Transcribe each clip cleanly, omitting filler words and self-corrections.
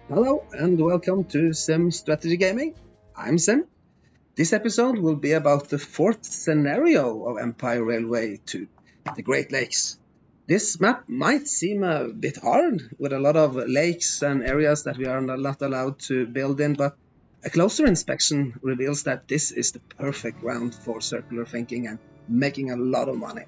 Hello and welcome to Sim Strategy Gaming. I'm Sim. This episode will be about the fourth scenario of Empire Railway to the Great Lakes. This map might seem a bit hard with a lot of lakes and areas that we are not allowed to build in, but a closer inspection reveals that this is the perfect ground for circular thinking and making a lot of money.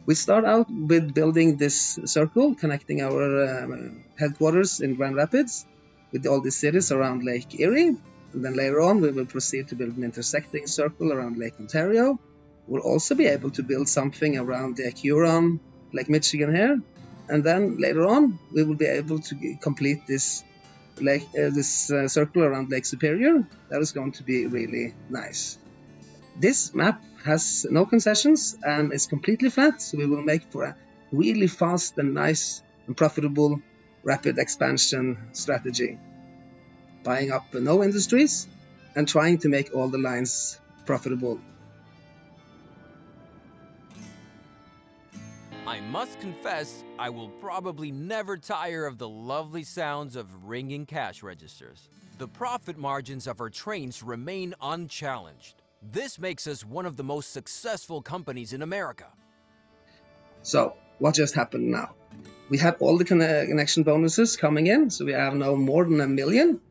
We start out with building this circle connecting our headquarters in Grand Rapids with all the cities around Lake Erie. And then later on, we will proceed to build an intersecting circle around Lake Ontario. We'll also be able to build something around Lake Huron, Lake Michigan here. And then later on, we will be able to complete this circle around Lake Superior. That is going to be really nice. This map has no concessions and is completely flat, so we will make for a really fast and nice and profitable rapid expansion strategy. Buying up no industries and trying to make all the lines profitable. I must confess, I will probably never tire of the lovely sounds of ringing cash registers. The profit margins of our trains remain unchallenged. This makes us one of the most successful companies in America. So, what just happened now? We had all the connection bonuses coming in, so we have now more than 1 million,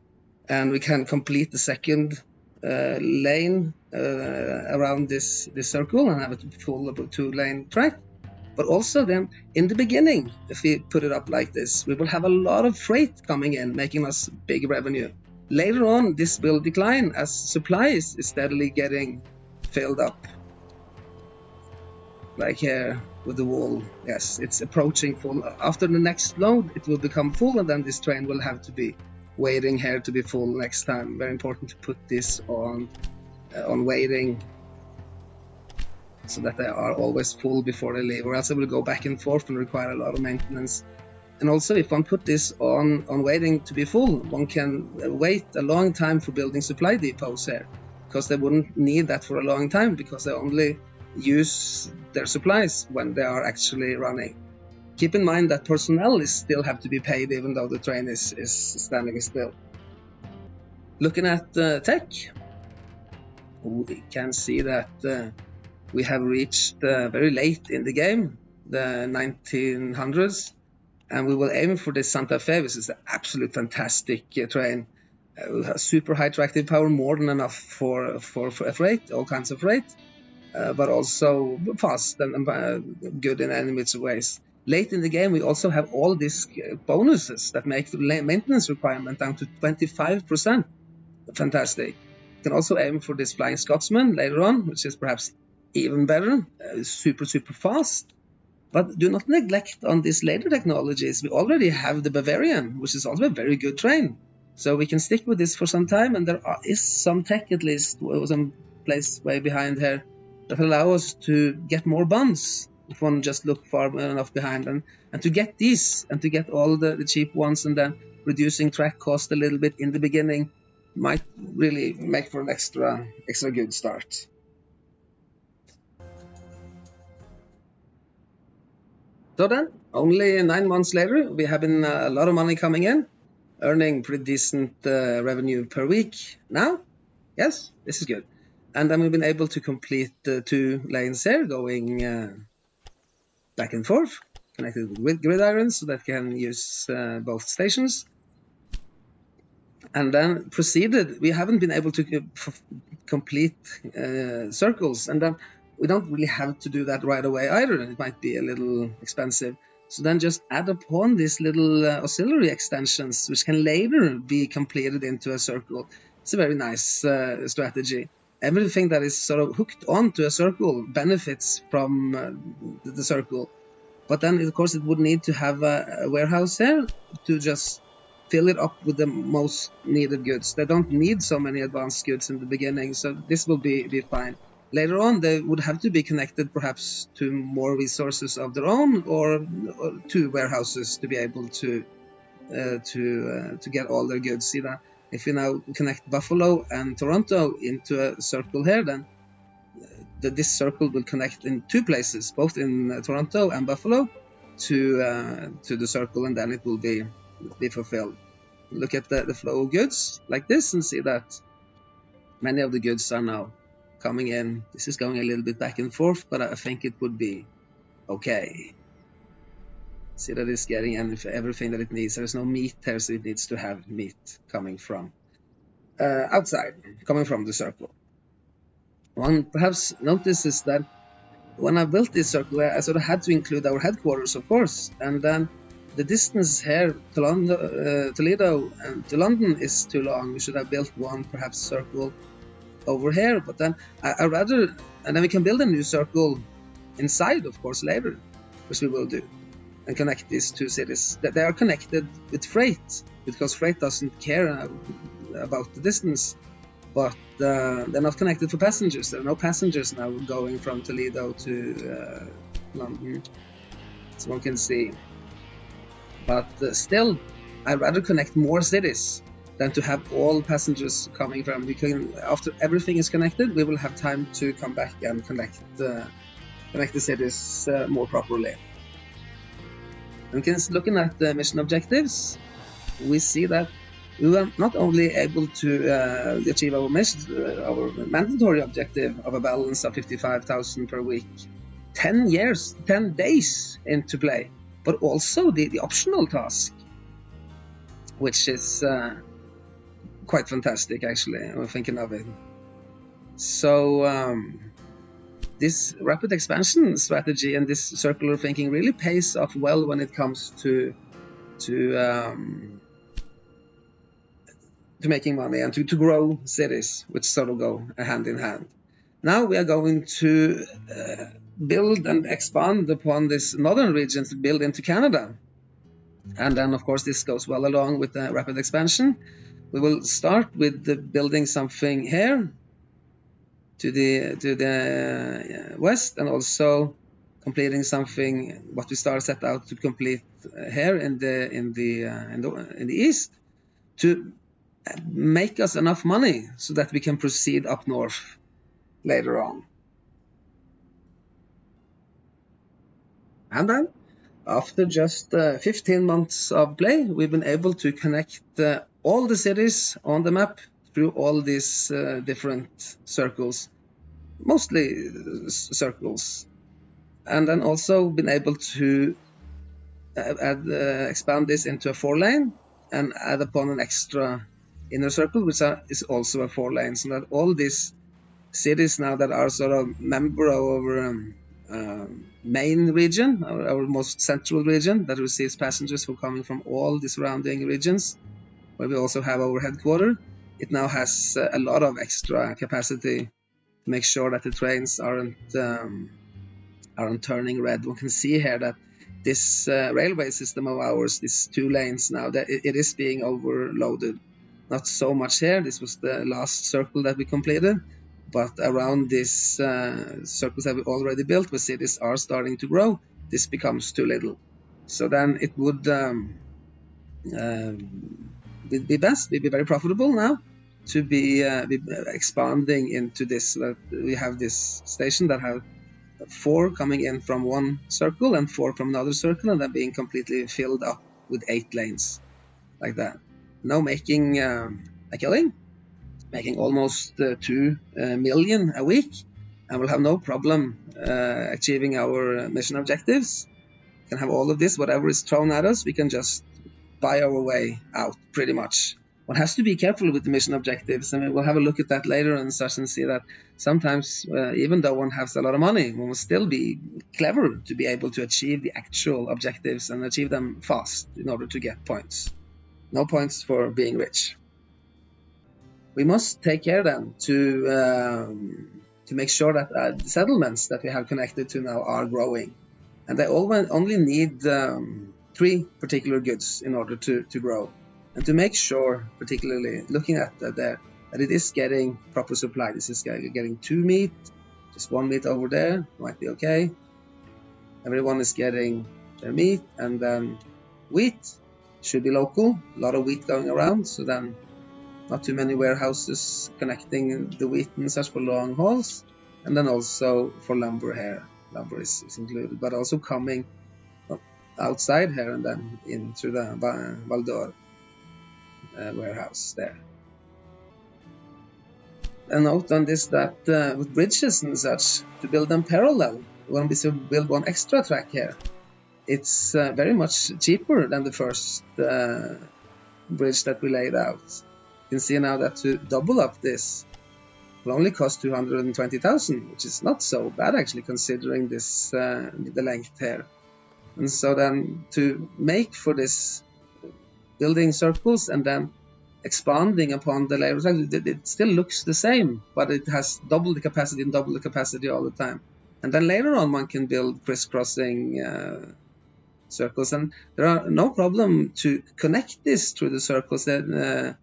and we can complete the second lane around this circle and have a full 2-lane track. But also then, in the beginning, if we put it up like this, we will have a lot of freight coming in, making us big revenue. Later on, this will decline as supply is steadily getting filled up. Like here with the wall, yes, it's approaching full. After the next load, it will become full, and then this train will have to be waiting here to be full next time. Very important to put this on waiting, so that they are always full before they leave, or else it will go back and forth and require a lot of maintenance. And also, if one put this on waiting to be full, one can wait a long time for building supply depots here, because they wouldn't need that for a long time, because they only use their supplies when they are actually running. Keep in mind that personnel still have to be paid even though the train is standing still. Looking at tech, we can see that we have reached very late in the game, the 1900s, and we will aim for this Santa Fe, which is an absolute fantastic train. Super high tractive power, more than enough for freight, all kinds of freight, but also fast and good in any which ways. Late in the game, we also have all these bonuses that make the maintenance requirement down to 25%. Fantastic. You can also aim for this Flying Scotsman later on, which is perhaps even better, super fast. But do not neglect on these later technologies. We already have the Bavarian, which is also a very good train. So we can stick with this for some time, and there is some tech, at least, some place way behind here, that allow us to get more bonds if one just look far enough behind, and to get these, and to get all the cheap ones, and then reducing track cost a little bit in the beginning might really make for an extra good start. So then, only 9 months later, we have been a lot of money coming in, earning pretty decent revenue per week now. Yes, this is good. And then we've been able to complete the 2 lanes here, going back and forth, connected with gridirons so that can use both stations. And then proceeded. We haven't been able to complete circles, and then we don't really have to do that right away either. It might be a little expensive. So then just add upon these little auxiliary extensions, which can later be completed into a circle. It's a very nice strategy. Everything that is sort of hooked onto a circle benefits from the circle. But then, of course, it would need to have a warehouse here to just fill it up with the most needed goods. They don't need so many advanced goods in the beginning, so this will be fine. Later on, they would have to be connected perhaps to more resources of their own, or to warehouses to be able to get all their goods. See that if we now connect Buffalo and Toronto into a circle here, then this circle will connect in 2 places, both in Toronto and Buffalo, to the circle, and then it will be fulfilled. look at the flow of goods like this and see that many of the goods are now coming in. This is going a little bit back and forth, but I think it would be okay. See that it's getting everything that it needs. There's no meat here, so it needs to have meat coming from outside, coming from the circle. One perhaps notices that when I built this circle, I sort of had to include our headquarters, of course, and then the distance here to Toledo and to London is too long. We should have built one perhaps circle over here, but then I rather, and then we can build a new circle inside, of course, later, which we will do, and connect these two cities. That they are connected with freight, because freight doesn't care about the distance, but they're not connected for passengers. There are no passengers now going from Toledo to London, as one can see. But still, I'd rather connect more cities than to have all passengers coming from. We can, after everything is connected, we will have time to come back and connect the cities more properly. And looking at the mission objectives, we see that we were not only able to achieve our our mandatory objective of a balance of 55,000 per week 10 days into play, but also the optional task, which is quite fantastic, actually. I'm thinking of it. So this rapid expansion strategy and this circular thinking really pays off well when it comes to making money and to grow cities, which sort of go hand in hand. Now we are going to build and expand upon this northern region to build into Canada. And then, of course, this goes well along with the rapid expansion. We will start with building something here to the west, and also completing something what we set out to complete here in the east, to make us enough money so that we can proceed up north later on. And then, after just 15 months of play, we've been able to connect all the cities on the map through all these different circles, mostly circles, and then also been able to expand this into a 4-lane and add upon an extra inner circle, which is also a 4-lane, so that all these cities now that are sort of member of our main region, our most central region, that receives passengers who are coming from all the surrounding regions, where we also have our headquarters, it now has a lot of extra capacity to make sure that the trains aren't turning red. One can see here that this railway system of ours, these 2 lanes now, that it is being overloaded. Not so much here. This was the last circle that we completed, but around these circles that we already built, where cities are starting to grow, this becomes too little. So then it would be best, be very profitable now to be expanding into this, so that we have this station that have 4 coming in from one circle and 4 from another circle, and then being completely filled up with 8 lanes like that. Now making a killing, making almost 2 million a week, and we'll have no problem achieving our mission objectives. We can have all of this, whatever is thrown at us, we can just buy our way out, pretty much. One has to be careful with the mission objectives, and we'll have a look at that later and such, and see that sometimes, even though one has a lot of money, one will still be clever to be able to achieve the actual objectives and achieve them fast in order to get points. No points for being rich. We must take care then to make sure that the settlements that we have connected to now are growing, and they only need 3 particular goods in order to grow. And to make sure, particularly looking at that it is getting proper supply. This is getting 2 meat, just 1 meat over there, might be okay. Everyone is getting their meat, and then wheat should be local. A lot of wheat going around, so then not too many warehouses connecting the wheat and such for long hauls. And then also for lumber here, lumber is included, but also coming outside here and then in through the Val d'Or. warehouse there. A note on this that with bridges and such, to build them parallel, when we build one extra track here, it's very much cheaper than the first bridge that we laid out. You can see now that to double up this will only cost 220,000, which is not so bad actually, considering this the length here. And so then to make for this building circles and then expanding upon the layers, it still looks the same, but it has double the capacity and double the capacity all the time. And then later on one can build crisscrossing circles, and there are no problem to connect this through the circles. Des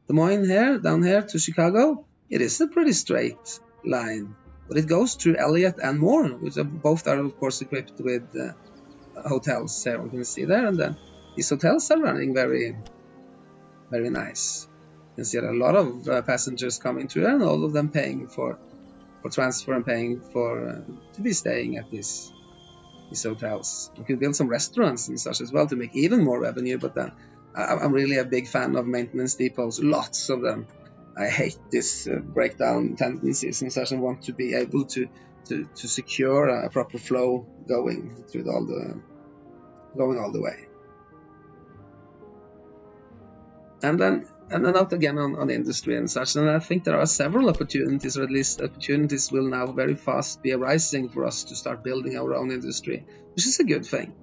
Moines here, down here to Chicago, it is a pretty straight line, but it goes through Elliott and Moore, which are both of course equipped with hotels here, we can see there, and then these hotels are running very, very nice. You can see a lot of passengers coming through, and all of them paying for transfer and paying for to be staying at these hotels. You can build some restaurants and such as well to make even more revenue, but then I'm really a big fan of maintenance depots, lots of them. I hate this breakdown tendencies and such, and want to be able to secure a proper flow going through all the way. And then out again on industry and such, and I think there are several opportunities, or at least opportunities will now very fast be arising for us to start building our own industry, which is a good thing.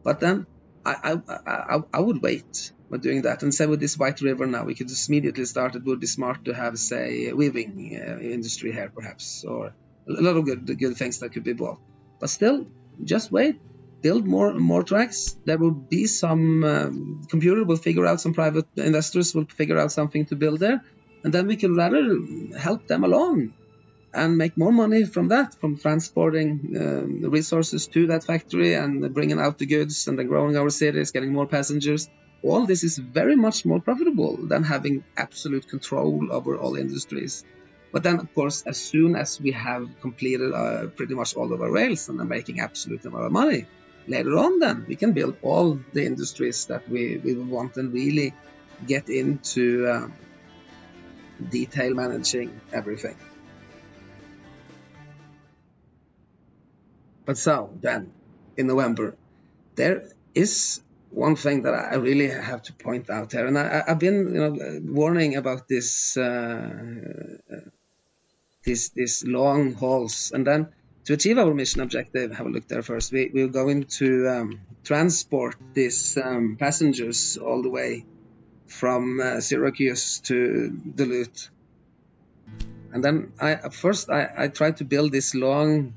But then I would wait with doing that, and say with this White River now, we could just immediately start. It would be smart to have, say, weaving industry here perhaps, or a lot of good things that could be bought. But still, just wait. Build more tracks. There will be some computer will figure out, some private investors will figure out something to build there, and then we can rather help them along and make more money from that, from transporting the resources to that factory and bringing out the goods and then growing our cities, getting more passengers. All this is very much more profitable than having absolute control over all industries. But then, of course, as soon as we have completed pretty much all of our rails and are making absolute amount of money, later on then we can build all the industries that we want and really get into detail managing everything. But so then, in November, there is one thing that I really have to point out here, and I've been warning about this these long hauls, and then to achieve our mission objective, have a look there first. We're going to transport these passengers all the way from Syracuse to Duluth. And then I tried to build this long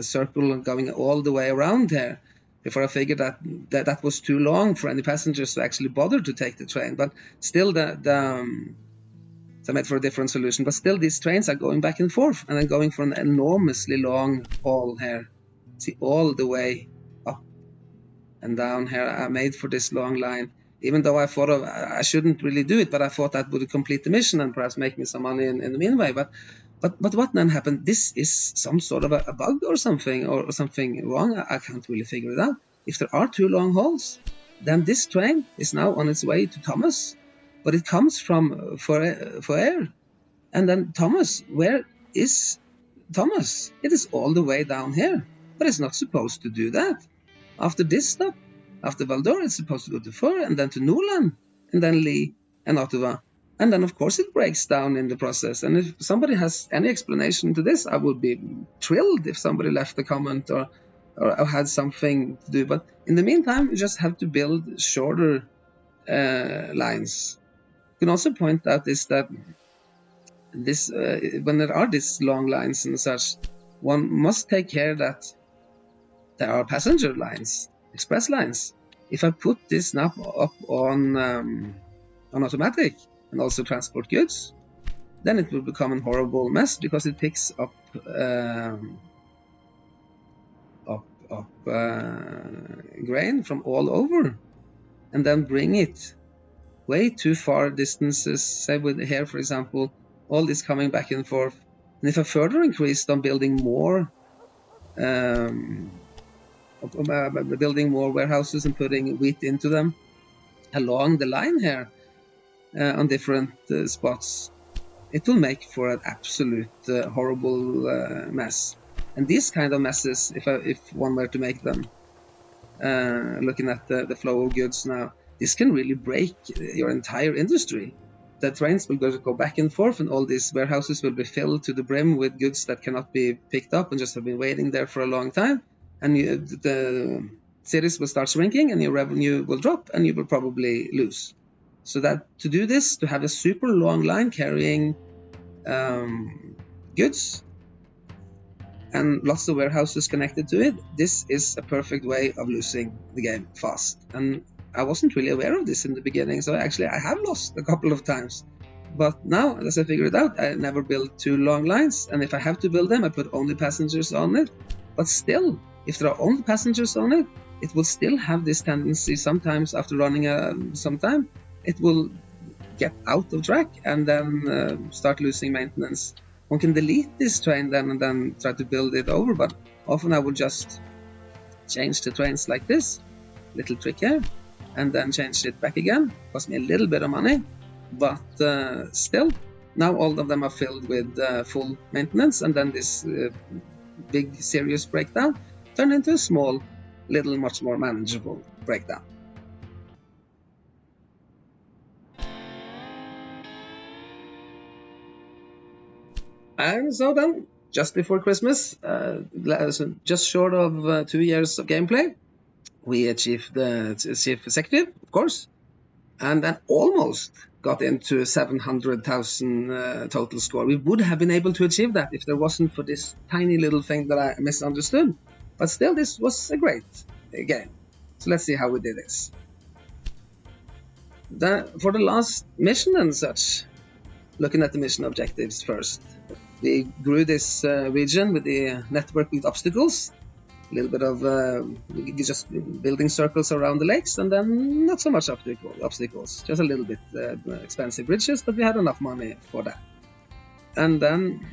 circle going all the way around here before I figured that was too long for any passengers to actually bother to take the train. But still, I made for a different solution. But still, these trains are going back and forth, and then going for an enormously long haul here. See, all the way up and down here. I made for this long line, even though I thought I shouldn't really do it, but I thought that would complete the mission and perhaps make me some money in the meanwhile. But what then happened? This is some sort of a bug or something wrong. I can't really figure it out. If there are two long hauls, then this train is now on its way to Thomas, but it comes from Fourrière. And then Thomas, where is Thomas? It is all the way down here, but it's not supposed to do that. After this stop, after Val-d'Or, it's supposed to go to Fourrière and then to Nordland, and then Lee and Ottawa. And then, of course, it breaks down in the process. And if somebody has any explanation to this, I would be thrilled if somebody left a comment or had something to do. But in the meantime, you just have to build shorter lines. You can also point out is that this when there are these long lines and such, one must take care that there are passenger lines, express lines. If I put this now up on automatic and also transport goods, then it will become a horrible mess, because it picks up grain from all over and then bring it way too far distances. Say with here, for example, all this coming back and forth. And if I further increased on building more warehouses and putting wheat into them along the line here, on different spots, it will make for an absolute horrible mess. And these kind of messes, if one were to make them, looking at the flow of goods now, this can really break your entire industry. The trains will go back and forth, and all these warehouses will be filled to the brim with goods that cannot be picked up and just have been waiting there for a long time. And the cities will start shrinking, and your revenue will drop, and you will probably lose. So that to do this, to have a super long line carrying goods and lots of warehouses connected to it, this is a perfect way of losing the game fast. And I wasn't really aware of this in the beginning, so actually I have lost a couple of times. But now, as I figured it out, I never build too long lines, and if I have to build them, I put only passengers on it. But still, if there are only passengers on it, it will still have this tendency sometimes after running some time, it will get out of track and then start losing maintenance. One can delete this train then and then try to build it over, but often I would just change the trains like this, little trick here, and then change it back again. Cost me a little bit of money, but still, now all of them are filled with full maintenance, and then this big serious breakdown turned into a small, little, much more manageable breakdown. And so then, just before Christmas, just short of 2 years of gameplay, we achieved the chief executive, of course, and then almost got into 700,000 total score. We would have been able to achieve that if there wasn't for this tiny little thing that I misunderstood. But still, this was a great game. So let's see how we did this. For the last mission and such, looking at the mission objectives first, we grew this region with the network with obstacles. A little bit of just building circles around the lakes, and then not so much obstacles, just a little bit expensive bridges, but we had enough money for that. And then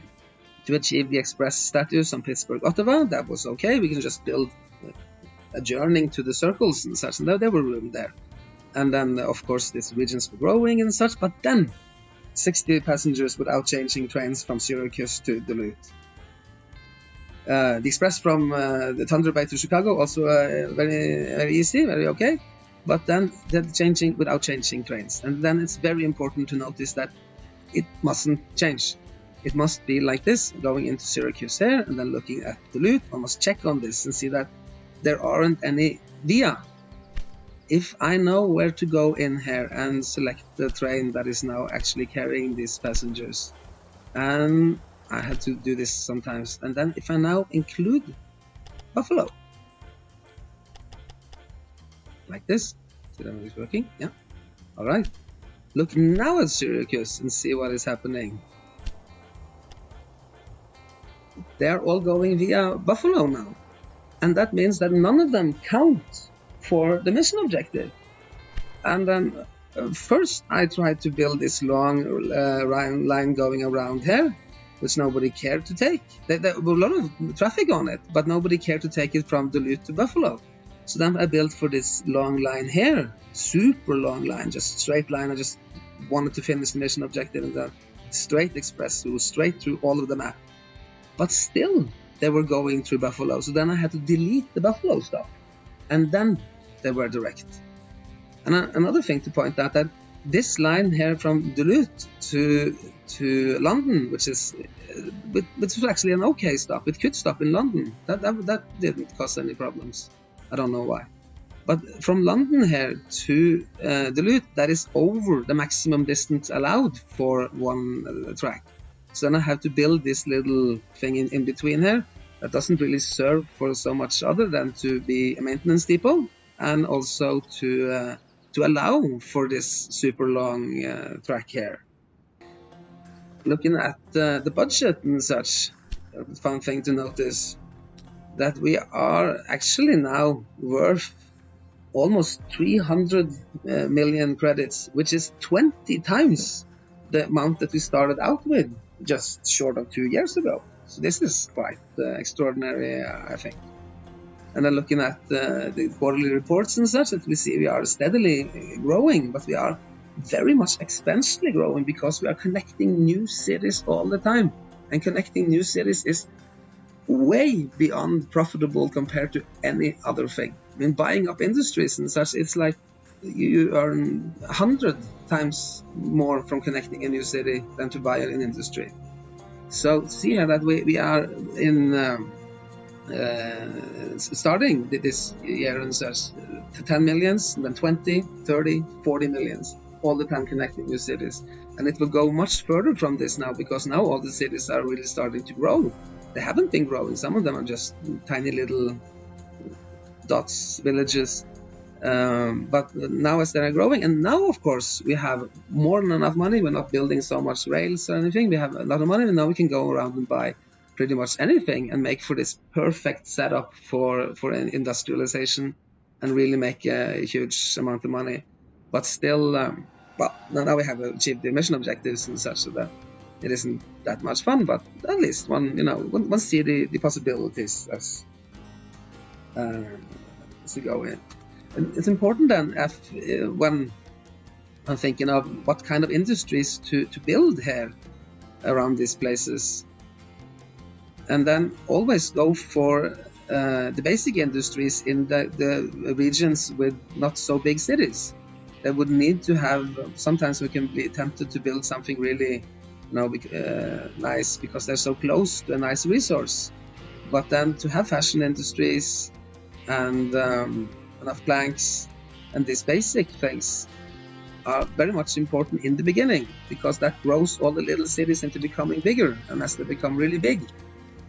to achieve the express status on Pittsburgh, Ottawa, that was okay. We can just build adjourning to the circles and such, and there were room there. And then, of course, these regions were growing and such, but then 60 passengers without changing trains from Syracuse to Duluth. The express from the Thunder Bay to Chicago, also very, very easy, very okay. But then they're changing without changing trains. And then it's very important to notice that it mustn't change. It must be like this, going into Syracuse here, and then looking at Duluth. I must check on this and see that there aren't any via. If I know where to go in here and select the train that is now actually carrying these passengers, and I had to do this sometimes, and then if I now include Buffalo, like this, see that it's working? Yeah. All right. Look now at Syracuse and see what is happening. They are all going via Buffalo now, and that means that none of them count for the mission objective. And then first I tried to build this long line going around here, which nobody cared to take. There were a lot of traffic on it, but nobody cared to take it from Duluth to Buffalo. So then I built for this long line here, super long line, just straight line. I just wanted to finish the mission objective in the straight express, so straight through all of the map. But still, they were going through Buffalo, so then I had to delete the Buffalo stuff, and then they were direct. And another thing to point out, that this line here from Duluth to London, which was actually an okay stop. It could stop in London. That didn't cause any problems. I don't know why. But from London here to Duluth, that is over the maximum distance allowed for one track. So then I have to build this little thing in between here that doesn't really serve for so much other than to be a maintenance depot, and also to allow for this super long track here. Looking at the budget and such, a fun thing to notice that we are actually now worth almost 300 million credits, which is 20 times the amount that we started out with just short of 2 years ago. So this is quite extraordinary, I think. And then looking at the quarterly reports and such, that we see we are steadily growing, but we are very much exponentially growing because we are connecting new cities all the time. And connecting new cities is way beyond profitable compared to any other thing. I mean, buying up industries and such, it's like you earn 100 times more from connecting a new city than to buy an industry. So see here that we are in starting this year in such 10 millions, then 20, 30, 40 millions, all the time connecting new cities. And it will go much further from this now, because now all the cities are really starting to grow. They haven't been growing. Some of them are just tiny little dots, villages. But now as they are growing, and now of course we have more than enough money. We're not building so much rails or anything. We have a lot of money, and now we can go around and buy pretty much anything and make for this perfect setup for industrialization and really make a huge amount of money. But still, well, now we have achieved the mission objectives and such, so that it isn't that much fun. But at least one see the possibilities as we go in. And it's important then when I'm thinking of what kind of industries to build here around these places, and then always go for the basic industries in the regions with not so big cities. They would need to have, sometimes we can be tempted to build something really nice because they're so close to a nice resource. But then to have fashion industries and enough planks and these basic things are very much important in the beginning, because that grows all the little cities into becoming bigger. And as they become really big,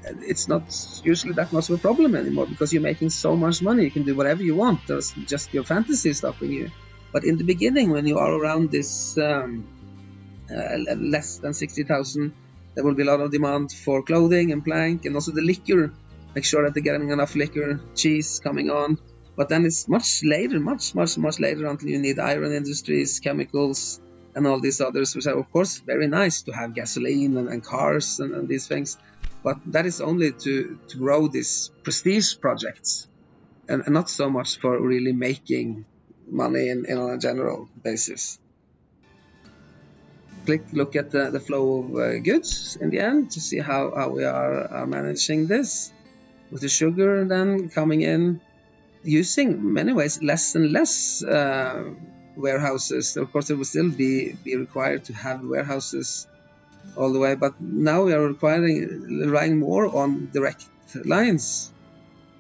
it's not usually that much of a problem anymore, because you're making so much money. You can do whatever you want. There's just your fantasy stopping you. But in the beginning, when you are around this less than 60,000, there will be a lot of demand for clothing and plank, and also the liquor. Make sure that they're getting enough liquor, cheese coming on. But then it's much later, much later, until you need iron industries, chemicals, and all these others, which are of course very nice to have, gasoline and cars and these things. But that is only to grow these prestige projects, and not so much for really making money on a general basis. Look at the flow of goods in the end to see how we are managing this, with the sugar then coming in, using in many ways less and less warehouses. Of course, it will still be required to have warehouses all the way, but now we are relying more on direct lines.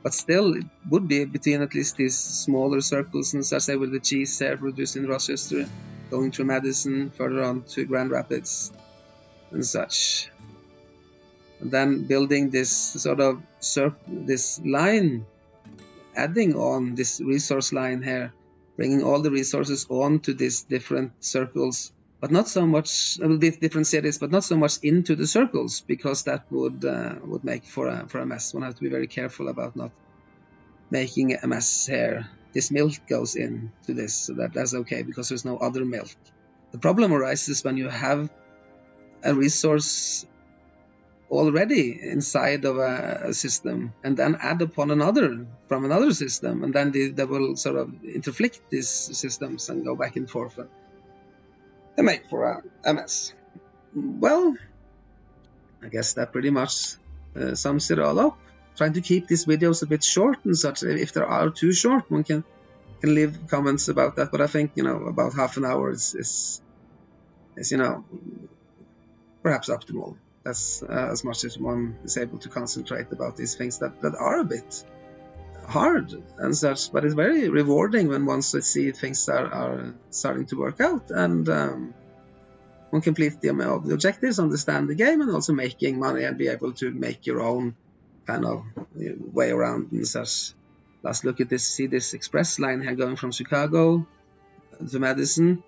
But still, it would be between at least these smaller circles, and such, with the cheese here produced in Rochester, going through Madison, further on to Grand Rapids, and such. And then building this sort of this line, adding on this resource line here, bringing all the resources onto these different circles, but not so much different cities, but not so much into the circles, because that would make for a mess. One has to be very careful about not making a mess here. This milk goes into this, so that's okay, because there's no other milk. The problem arises when you have a resource already inside of a system, and then add upon another from another system, and then they will sort of interflict these systems and go back and forth and make for a mess. Well, I guess that pretty much sums it all up. Trying to keep these videos a bit short and such. If they are too short, one can leave comments about that, but I think about half an hour is perhaps optimal. That's as much as one is able to concentrate about these things that are a bit hard and such, but it's very rewarding when one sees things that are starting to work out, and one complete the objectives, understand the game, and also making money and be able to make your own kind of way around and such. Let's look at this. See this express line here going from Chicago to Madison,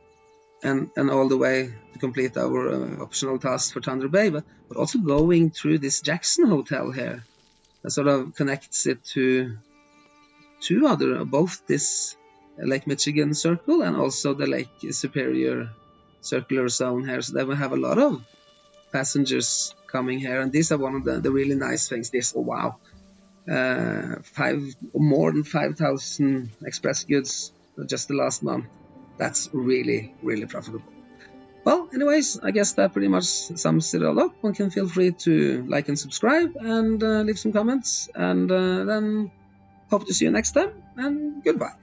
and all the way to complete our optional task for Thunder Bay, but also going through this Jackson Hotel here that sort of connects it to two other, both this Lake Michigan circle and also the Lake Superior circular zone here. So they will have a lot of passengers coming here, and these are one of the really nice things. This, oh wow, more than 5,000 express goods just the last month That's really, really profitable. Well, anyways, I guess that pretty much sums it all up. One can feel free to like and subscribe and leave some comments, and then hope to see you next time, and goodbye.